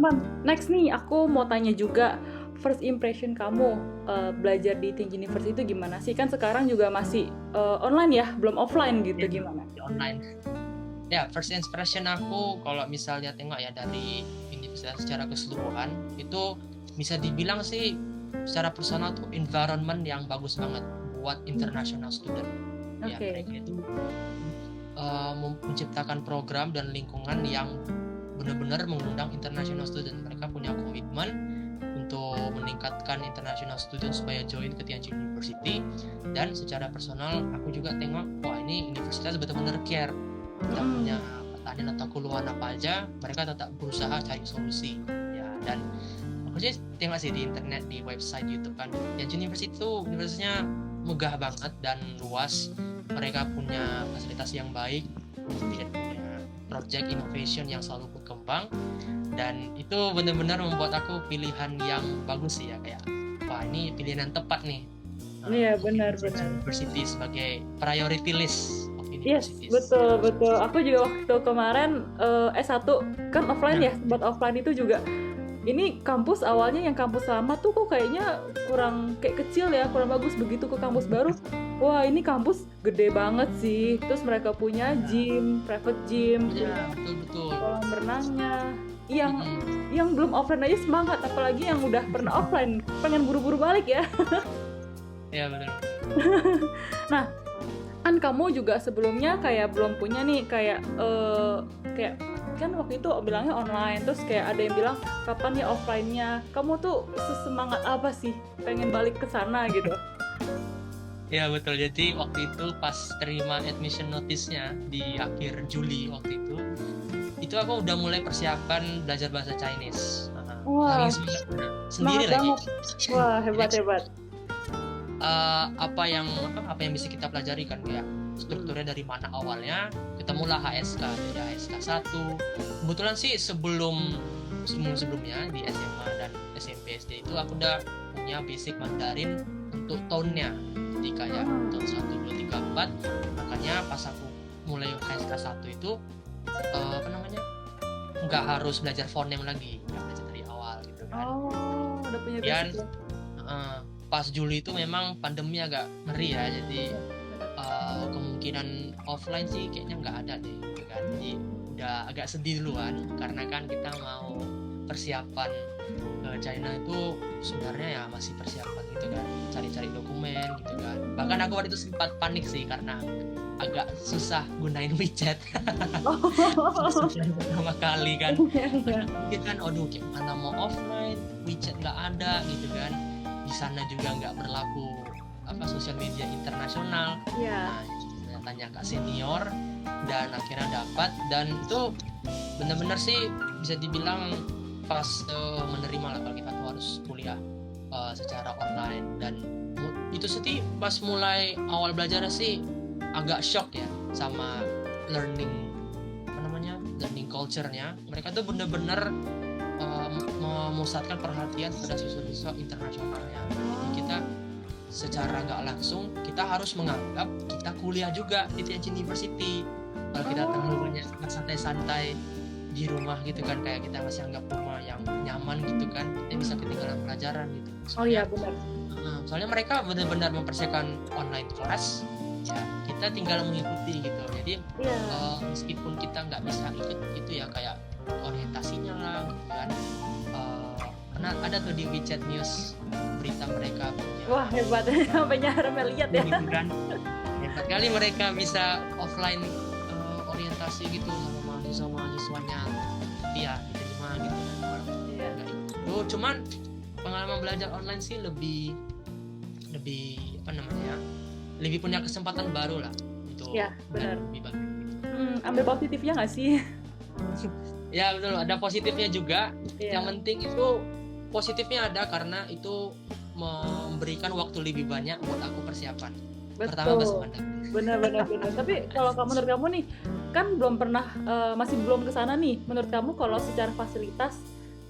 teman-teman, next nih aku mau tanya juga, first impression kamu belajar di Tianjin University itu gimana sih? Kan sekarang juga masih online ya, belum offline gitu, Ya, gimana? di online. Ya, first impression aku kalau misalnya tengok ya dari universitas secara keseluruhan itu bisa dibilang sih secara personal tuh environment yang bagus banget buat international student. Ya, Oke. mereka itu menciptakan program dan lingkungan yang benar-benar mengundang international student. Mereka punya komitmen untuk meningkatkan international student supaya join ke Tianjin University, dan secara personal aku juga tengok wah ini universitas benar-benar care. Kita punya pertanyaan atau keluhan apa aja, mereka tetap berusaha cari solusi ya. Dan aku sih tengok sih di internet, di website YouTube kan, Tianjin University itu universitasnya megah banget dan luas. Mereka punya fasilitas yang baik, kemudian punya project innovation yang selalu berkembang, dan itu benar-benar membuat aku pilihan yang bagus sih ya, kayak wah ini pilihan yang tepat nih Iya, untuk benar-benar. university sebagai priority list of Yes, universities. betul. Aku juga waktu kemarin S1 kan offline ya, buat offline itu juga. Ini kampus awalnya yang kampus lama tuh kok kayaknya kurang kayak kecil ya, kurang bagus. Begitu ke kampus baru, wah ini kampus gede banget sih. Terus mereka punya gym, private gym, Ya, punya betul. kolam renangnya. Yang Mm-mm. yang belum offline aja semangat, apalagi yang udah pernah offline, pengen buru-buru balik ya. Ya benar. Nah, kan kamu juga sebelumnya kayak belum punya nih kayak kayak kan waktu itu bilangnya online, terus kayak ada yang bilang kapan ya offline-nya. Kamu tuh sesemangat apa sih pengen balik ke sana gitu? Ya betul. Jadi waktu itu pas terima admission notice-nya di akhir Juli waktu itu aku udah mulai persiapan belajar bahasa Chinese. Wah, Saking sendiri semangat lagi. banget. Wah, Jadi hebat. apa yang bisa kita pelajari kan, kayak strukturnya dari mana awalnya, ketemulah HSK, jadi HSK 1. Kebetulan sih sebelumnya di SMA dan SMP SD itu aku udah punya basic Mandarin untuk tone-nya, jadi kayak tone 1, 2, 3, 4. Makanya pas aku mulai HSK 1 itu nggak harus belajar phoneme lagi, nggak belajar dari awal gitu kan. Oh, udah punya Dan basic ya. pas Juli itu memang pandemi agak ngeri ya, jadi kemungkinan offline sih kayaknya nggak ada deh gitu kan. Jadi udah agak sedih duluan karena kan kita mau persiapan ke China itu sebenarnya ya masih persiapan gitu kan, cari-cari dokumen gitu kan. Bahkan aku waktu itu sempat panik sih karena agak susah gunain WeChat. Pertama kali kan, dia kan aduh gimana mau offline, WeChat nggak ada gitu kan, di sana juga nggak berlaku sosial media internasional. Nah, tanya kak senior dan akhirnya dapat, dan itu benar-benar sih bisa dibilang pas menerima lah kalau kita tuh harus kuliah secara online. Dan itu sih pas mulai awal belajar sih agak shock ya sama learning culture-nya. Mereka tuh bener-bener memusatkan perhatian pada siswa-siswa internasionalnya. Jadi kita secara nggak langsung kita harus menganggap kita kuliah juga di Tianjin University. Kalau kita terlalu banyak santai-santai di rumah gitu kan, kayak kita masih anggap rumah yang nyaman gitu kan, kita bisa ketinggalan pelajaran gitu. Soalnya, benar. Soalnya mereka benar-benar mempersiapkan online class, ya kita tinggal mengikuti gitu. Jadi meskipun kita nggak bisa ikut itu ya kayak orientasinya lah gitu kan. Karena ada tuh di WeChat News berita mereka punya. Wah, hebat. Sampai nyarem lihat ya. Gitu kan. Hebat kali mereka bisa offline orientasi gitu sama mahasiswanya. Iya, diterima gitu kan. Cuman pengalaman belajar online sih lebih lebih punya kesempatan baru lah untuk lebih bagus gitu. Ambil positifnya nggak sih? Ya betul, ada positifnya juga. Yang penting itu positifnya ada karena itu memberikan waktu lebih banyak buat aku persiapan. Pertama bahasa Mandarin. Benar. Tapi kalau menurut kamu nih, kan masih belum kesana nih. Menurut kamu kalau secara fasilitas,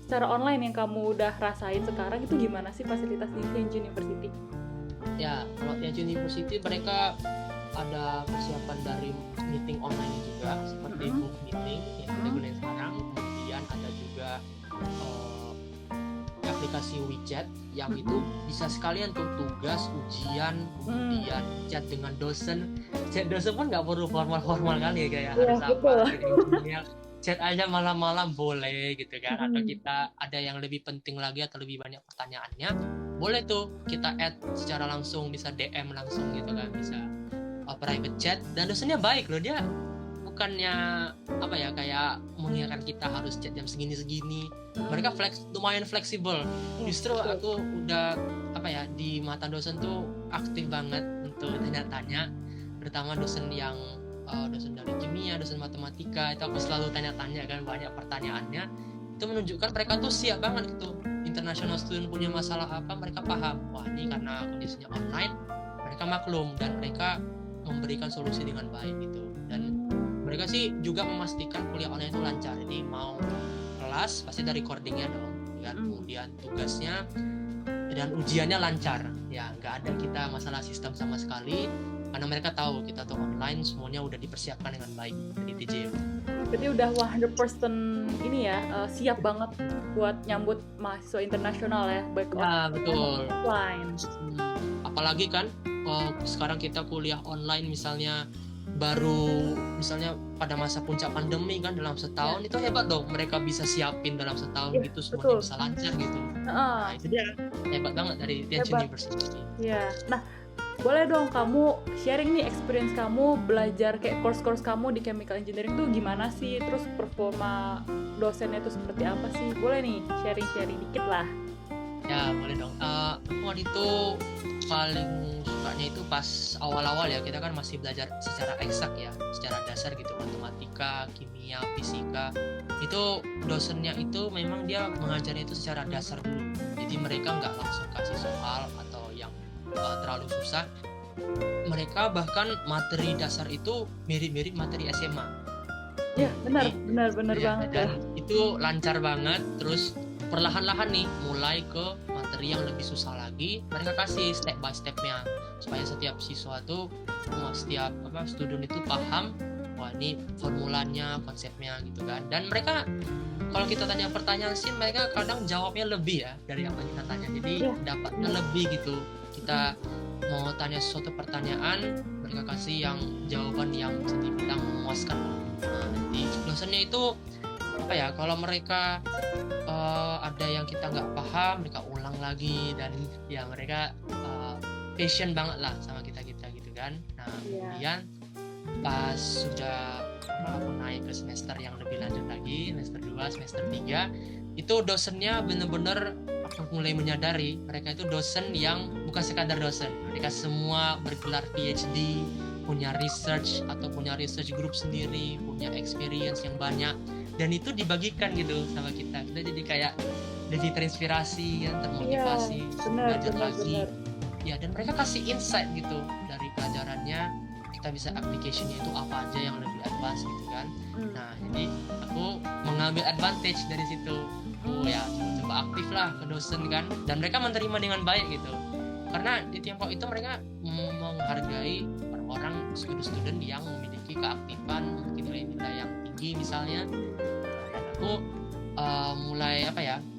secara online yang kamu udah rasain sekarang itu gimana sih fasilitas di Tianjin University? Ya, kalau Tianjin University mereka ada persiapan dari meeting online juga seperti Google Meeting yang kita gunain sekarang. Kemudian ada juga uh, aplikasi WeChat yang itu bisa sekalian tuh tugas, ujian, kemudian chat dengan dosen. Chat dosen pun nggak perlu formal-formal kali ya, kayak harus apa gitu. Chat aja malam-malam boleh gitu kan. Atau kita ada yang lebih penting lagi atau lebih banyak pertanyaannya, boleh tuh kita add secara langsung, bisa DM langsung gitu kan, bisa private chat. Dan dosennya baik loh, dia bukannya apa ya kayak mengingatkan kita harus chat jam segini. Mereka lumayan fleksibel. Justru aku udah apa ya, di mata dosen tuh aktif banget untuk tanya-tanya, terutama dosen yang dosen dari kimia, dosen matematika, itu aku selalu tanya-tanya kan, banyak pertanyaannya. Itu menunjukkan mereka tuh siap banget gitu. International student punya masalah apa, mereka paham. Wah, ini karena kondisinya online, mereka maklum dan mereka memberikan solusi dengan baik gitu. Dan mereka sih juga memastikan kuliah online itu lancar. Jadi mau kelas pasti ada recordingnya dong, dan kemudian tugasnya dan ujiannya lancar. Ya nggak ada kita masalah sistem sama sekali, karena mereka tahu kita tuh online, semuanya udah dipersiapkan dengan baik dari TJ. Berarti udah 100% ini ya, siap banget buat nyambut mahasiswa internasional ya, baik betul. Offline. Apalagi kan sekarang kita kuliah online misalnya baru misalnya pada masa puncak pandemi kan, dalam setahun itu hebat dong, mereka bisa siapin dalam setahun gitu semuanya bisa lancar gitu. Nah itu dia hebat banget dari Tianjin University. Iya. Nah boleh dong kamu sharing nih experience kamu belajar kayak course kamu di chemical engineering tuh gimana sih, terus performa dosennya tuh seperti apa sih, boleh nih sharing dikit lah. Ya boleh dong. Waktu itu paling sukanya itu pas awal-awal ya, kita kan masih belajar secara eksak ya, secara dasar gitu, matematika, kimia, fisika. Itu dosennya itu memang dia mengajarnya itu secara dasar dulu, jadi mereka nggak langsung kasih soal atau yang terlalu susah. Mereka bahkan materi dasar itu mirip-mirip materi SMA. Ya benar banget dan itu lancar banget. Terus perlahan-lahan nih mulai ke materi yang lebih susah lagi, mereka kasih step by stepnya supaya setiap siswa tuh, setiap student itu paham, wah ini formulanya, konsepnya gitu kan. Dan mereka kalau kita tanya pertanyaan sih, mereka kadang jawabnya lebih ya dari apa kita tanya, jadi dapatnya lebih gitu. Kita mau tanya suatu pertanyaan, mereka kasih yang jawaban yang bisa dibilang memuaskan. Nah, nanti dosennya itu apa ya, kalau mereka ada yang kita nggak paham, mereka ulang lagi, dan ya mereka passion banget lah sama kita gitu kan. Nah kemudian pas sudah aku naik ke semester yang lebih lanjut lagi, semester 2, semester 3, itu dosennya bener-bener aku mulai menyadari mereka itu dosen yang bukan sekadar dosen, mereka semua bergelar PhD, punya research atau punya research group sendiri, punya experience yang banyak, dan itu dibagikan gitu sama kita jadi kayak jadi terinspirasi, termotivasi, belajar lagi. Ya, dan mereka kasih insight gitu dari pelajarannya, kita bisa application-nya itu apa aja yang lebih advance gitu kan. Nah jadi aku mengambil advantage dari situ. Ya coba aktif lah ke dosen kan, dan mereka menerima dengan baik gitu, karena di Tiongkok itu mereka menghargai orang student yang memiliki keaktifan, mungkin nilai-nilai yang tinggi misalnya. Dan aku mulai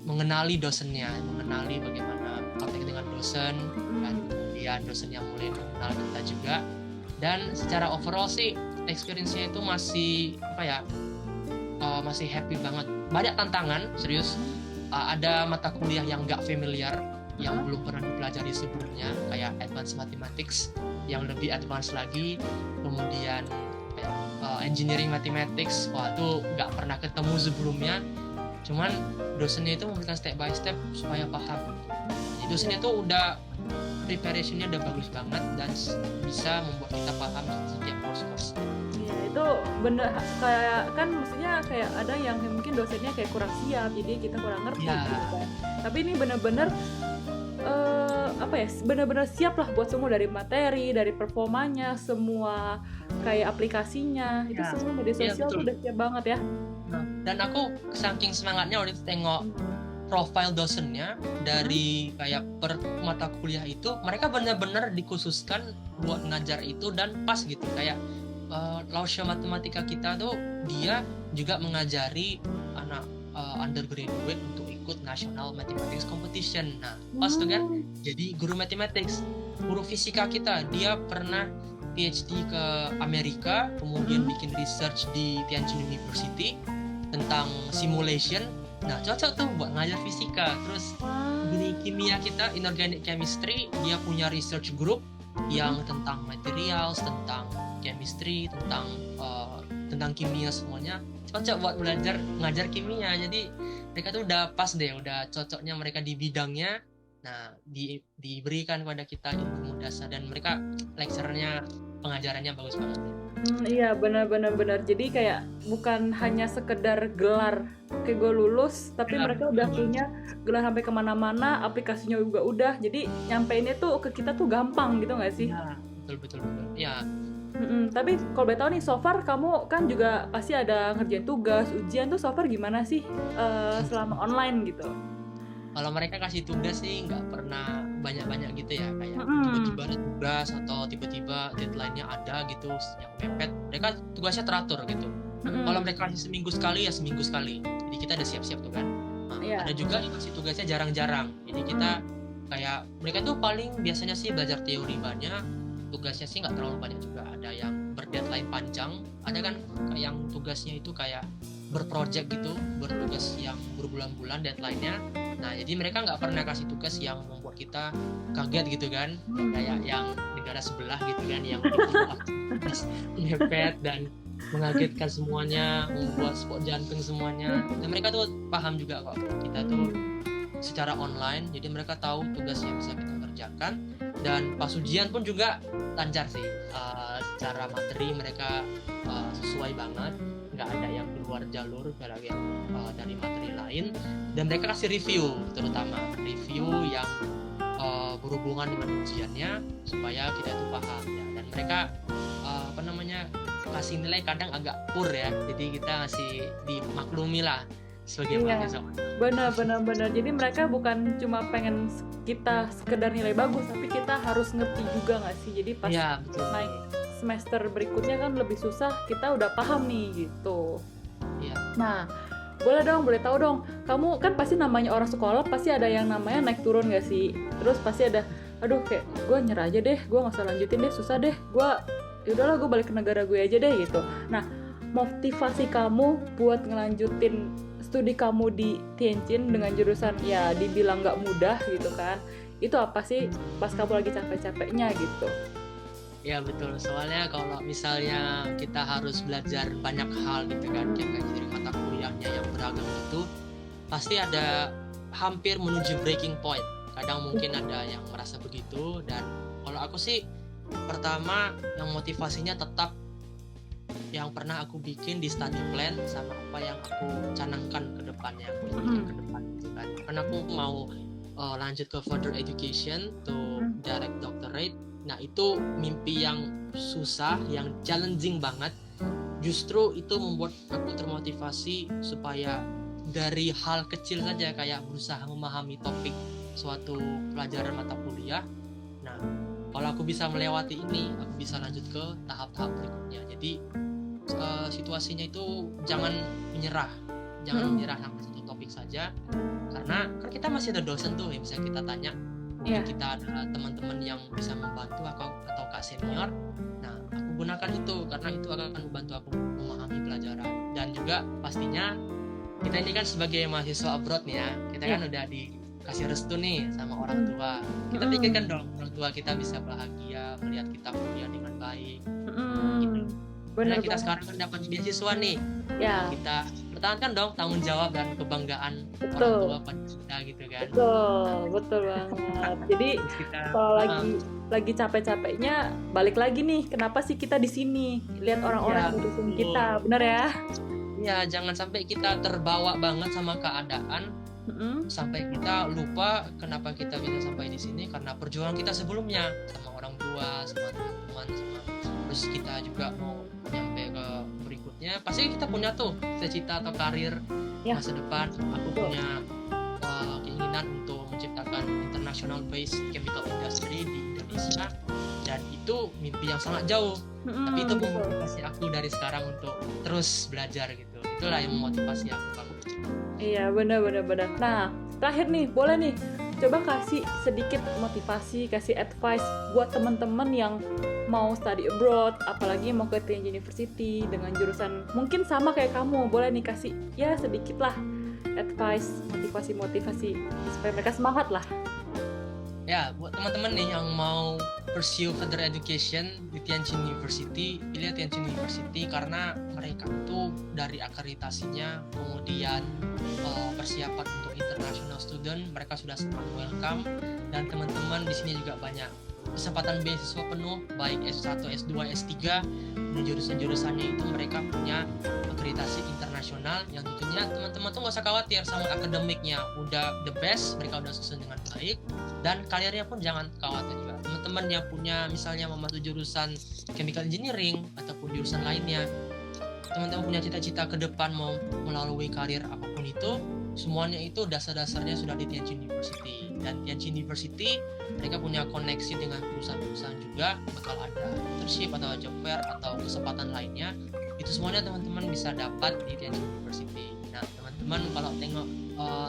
mengenali dosennya, mengenali bagaimana kontak dengan dosen, dan kemudian dosen yang mulai mengenal kita juga. Dan secara overall sih experience-nya itu masih masih happy banget. Banyak tantangan, serius. Ada mata kuliah yang nggak familiar, yang belum pernah dipelajari sebelumnya, kayak advanced mathematics yang lebih advance lagi. Kemudian engineering mathematics, wah itu nggak pernah ketemu sebelumnya. Cuman dosennya itu memberikan step by step supaya paham. Jadi dosennya itu udah preparationnya udah bagus banget dan bisa membuat kita paham setiap course. Ya, itu bener, kayak kan maksudnya kayak ada yang mungkin dosennya kayak kurang siap, jadi kita kurang ngerti gitu kan. Tapi ini bener-bener bener-bener siap lah buat semua, dari materi, dari performanya, semua kayak aplikasinya, itu semua media sosial tuh udah siap banget ya. Dan aku saking semangatnya waktu itu tengok profile dosennya dari kayak per mata kuliah itu, mereka benar-benar dikhususkan buat ngajar itu dan pas gitu. Kayak Lausha matematika kita tuh dia juga mengajari anak undergraduate untuk ikut National Mathematics Competition. Nah, pas tuh kan jadi guru mathematics. Guru fisika kita, dia pernah PhD ke Amerika, kemudian bikin research di Tianjin University tentang simulation. Nah, cocok tuh buat ngajar fisika. Terus guru kimia kita, inorganic chemistry, dia punya research group yang tentang materials, tentang chemistry, tentang kimia semuanya. Cocok buat belajar ngajar kimia. Jadi mereka tuh udah pas deh, udah cocoknya mereka di bidangnya. Nah, diberikan kepada kita ilmu dasar, dan mereka lecturernya, pengajarannya bagus banget. Iya, benar. Jadi kayak bukan hanya sekedar gelar kayak gue lulus, tapi mereka udah punya gelar sampai kemana-mana, aplikasinya juga udah. Jadi nyampeinnya tuh ke kita tuh gampang gitu nggak sih? Ya, betul. Ya. Tapi kalau boleh tahu nih, so far kamu kan juga pasti ada ngerjain tugas, ujian tuh so far gimana sih selama online gitu? Kalau mereka kasih tugas sih nggak pernah banyak-banyak gitu ya, kayak tiba-tiba ada tugas atau tiba-tiba deadline-nya ada gitu yang mepet. Mereka tugasnya teratur gitu. Kalau mereka kasih seminggu sekali ya seminggu sekali. Jadi kita udah siap-siap tuh kan. Nah, ada juga yang kasih tugasnya jarang-jarang. Jadi kita kayak mereka tuh paling biasanya sih belajar teori banyak, tugasnya sih nggak terlalu banyak juga. Ada yang berdeadline panjang, ada kan yang tugasnya itu kayak berproject gitu, bertugas yang berbulan-bulan deadline-nya. Nah, jadi mereka nggak pernah kasih tugas yang membuat kita kaget gitu kan, kayak yang negara sebelah gitu kan, yang mepet dan mengagetkan semuanya, membuat spot jantung semuanya. Dan mereka tuh paham juga kok, kita tuh secara online, jadi mereka tahu tugas yang bisa kita kerjakan. Dan pas ujian pun juga lancar sih, secara materi mereka sesuai banget, nggak ada yang keluar jalur dari materi lain. Dan mereka kasih review, terutama review yang berhubungan dengan ujiannya supaya kita itu paham ya. Dan mereka kasih nilai kadang agak poor ya, jadi kita ngasih dimaklumi lah sebagai mahasiswa. Benar. Jadi mereka bukan cuma pengen kita sekedar nilai bagus, tapi kita harus ngerti juga nggak sih? Jadi pas naik semester berikutnya kan lebih susah, kita udah paham nih gitu. Iya. Nah, boleh tahu dong, kamu kan pasti namanya orang sekolah pasti ada yang namanya naik turun nggak sih? Terus pasti ada, aduh kayak gue nyerah aja deh, gue nggak usah lanjutin deh, susah deh, yaudahlah gue balik ke negara gue aja deh gitu. Nah, motivasi kamu buat ngelanjutin studi kamu di Tianjin dengan jurusan ya dibilang nggak mudah gitu kan, itu apa sih pas kamu lagi capek-capeknya gitu? Ya betul, soalnya kalau misalnya kita harus belajar banyak hal gitu kan, kayak dari mata kuliahnya yang beragam itu, pasti ada hampir menuju breaking point. Kadang mungkin ada yang merasa begitu, dan kalau aku sih pertama yang motivasinya tetap yang pernah aku bikin di study plan sama apa yang aku canangkan ke depannya, aku inginkan ke depan gitu kan. Karena aku mau lanjut ke further education to direct doctorate. Nah, itu mimpi yang susah, yang challenging banget. Justru itu membuat aku termotivasi supaya dari hal kecil saja, kayak berusaha memahami topik suatu pelajaran mata kuliah. Nah, kalau aku bisa melewati ini, aku bisa lanjut ke tahap-tahap berikutnya. Jadi situasinya itu jangan menyerah sampai satu topik saja, karena kan kita masih ada dosen tuh yang bisa kita tanya. Mungkin kita ada teman-teman yang bisa membantu atau kak senior. Nah, aku gunakan itu karena itu akan membantu aku memahami pelajaran. Dan juga pastinya kita ini kan sebagai mahasiswa abroad nih ya, kita kan udah dikasih restu nih sama orang tua. Kita pikirkan dong orang tua kita bisa bahagia melihat kita kuliah dengan baik. Gitu. Karena kita sekarang kan dapat beasiswa nih, kita pertahankan dong tanggung jawab dan kebanggaan orang tua pada kita gitu kan. Betul banget. Jadi kalau lagi capek-capeknya balik lagi nih, kenapa sih kita di sini? Lihat orang-orang yang dukung kita, benar ya? Ya, jangan sampai kita terbawa banget sama keadaan, sampai kita lupa kenapa kita bisa sampai di sini, karena perjuangan kita sebelumnya sama orang tua, sama teman-teman, terus kita juga mau nyampe ke berikutnya. Pasti kita punya tuh cita-cita atau karir masa depan. Aku punya keinginan untuk menciptakan international based chemical industry di Indonesia, dan itu mimpi yang sangat jauh. Tapi itu memotivasi aku dari sekarang untuk terus belajar gitu. Itulah yang memotivasi aku. Iya, benar. Nah, terakhir nih, boleh nih, coba kasih sedikit motivasi, kasih advice buat teman-teman yang mau study abroad, apalagi mau ke Tianjin University dengan jurusan mungkin sama kayak kamu. Boleh nih kasih ya sedikit lah advice, motivasi supaya mereka semangat lah. Ya, buat teman-teman nih yang mau pursue further education di Tianjin University, pilih Tianjin University karena mereka itu dari akreditasinya, kemudian persiapan untuk international student, mereka sudah sangat welcome, dan teman-teman di sini juga banyak kesempatan beasiswa penuh, baik S1, S2, S3, dan jurusan-jurusannya itu mereka punya akreditasi internasional yang tentunya teman-teman tuh gak usah khawatir sama akademiknya, udah the best, mereka udah susun dengan baik, dan karirnya pun jangan khawatir juga. Teman-teman yang punya misalnya mau masuk jurusan chemical engineering ataupun jurusan lainnya, teman-teman punya cita-cita ke depan mau melalui karir apapun itu, semuanya itu dasar-dasarnya sudah di Tianjin University. Dan Tianjin University mereka punya koneksi dengan perusahaan-perusahaan juga, bakal ada internship atau job fair atau kesempatan lainnya, itu semuanya teman-teman bisa dapat di Tianjin University. Nah, teman-teman kalau tengok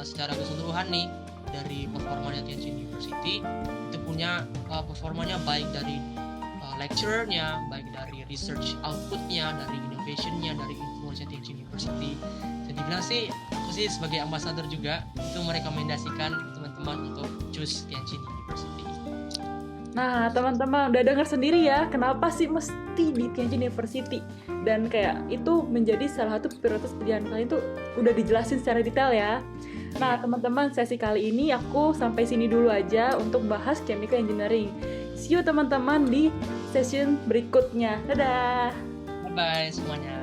secara keseluruhan nih dari performanya Tianjin University, itu punya performanya baik dari lecturernya, baik dari research outputnya, dari innovationnya, dari influence Tianjin University. Jadi bilang sih, aku sih sebagai ambassador juga itu merekomendasikan teman-teman untuk choose Tianjin University. Nah, teman-teman udah dengar sendiri ya, kenapa sih mesti di Tianjin University? Dan kayak itu menjadi salah satu prioritas pilihan kalian tuh udah dijelasin secara detail ya. Nah, teman-teman, sesi kali ini aku sampai sini dulu aja untuk bahas chemical engineering. See you teman-teman di session berikutnya. Dadah! Bye-bye semuanya.